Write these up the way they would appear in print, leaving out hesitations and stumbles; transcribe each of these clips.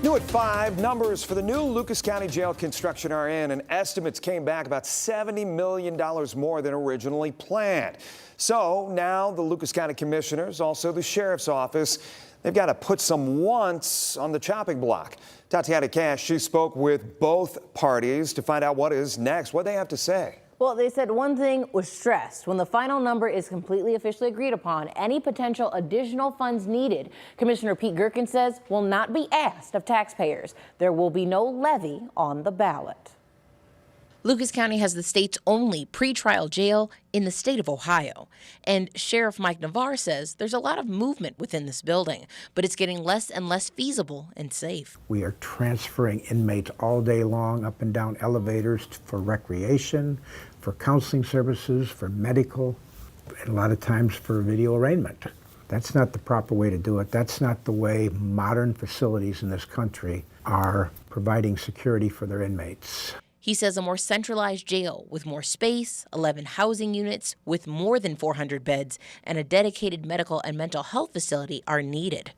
New at 5, numbers for the new Lucas County Jail construction are in, and estimates came back about $70 million more than originally planned. So now the Lucas County Commissioners, also the Sheriff's Office, they've got to put some wants on the chopping block. Tatiana Cash, she spoke with both parties to find out what is next, what they have to say. Well, they said one thing was stressed. When the final number is completely officially agreed upon, any potential additional funds needed, Commissioner Pete Gerken says, will not be asked of taxpayers. There will be no levy on the ballot. Lucas County has the state's only pretrial jail in the state of Ohio. And Sheriff Mike Navarre says there's a lot of movement within this building, but it's getting less and less feasible and safe. We are transferring inmates all day long up and down elevators for recreation, for counseling services, for medical, and a lot of times for video arraignment. That's not the proper way to do it. That's not the way modern facilities in this country are providing security for their inmates. He says a more centralized jail with more space, 11 housing units with more than 400 beds, and a dedicated medical and mental health facility are needed.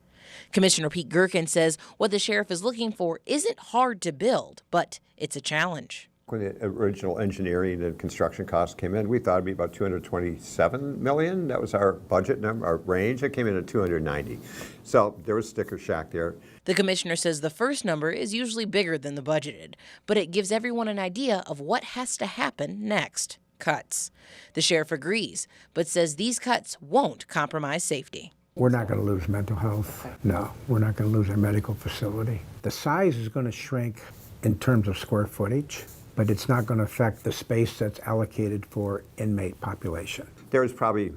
Commissioner Pete Gerken says what the sheriff is looking for isn't hard to build, but it's a challenge. When the original engineering and construction costs came in, we thought it'd be about $227 million. That was our budget number, our range. It came in at $290. So there was sticker shock there. The commissioner says the first number is usually bigger than the budgeted, but it gives everyone an idea of what has to happen next. Cuts. The sheriff agrees, but says these cuts won't compromise safety. We're not going to lose mental health. No, we're not going to lose our medical facility. The size is going to shrink in terms of square footage, but it's not going to affect the space that's allocated for inmate population. There was probably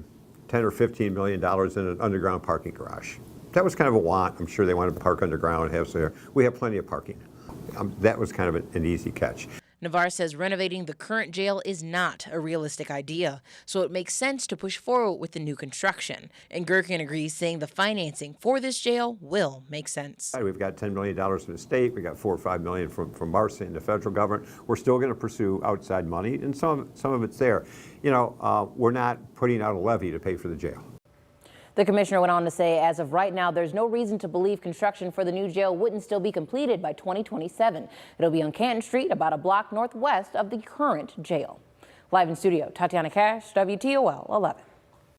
$10 or $15 million in an underground parking garage. That was kind of a want. I'm sure they wanted to park underground and have some there. We have plenty of parking. That was kind of an easy catch. Navarre says renovating the current jail is not a realistic idea, so it makes sense to push forward with the new construction. And Gerken agrees, saying the financing for this jail will make sense. We've got $10 million from the state. We've got $4 or $5 million from Marcy and the federal government. We're still going to pursue outside money, and some of it's there. You know, we're not putting out a levy to pay for the jail. The commissioner went on to say, as of right now, there's no reason to believe construction for the new jail wouldn't still be completed by 2027. It'll be on Canton Street, about a block northwest of the current jail. Live in studio, Tatiana Cash, WTOL 11.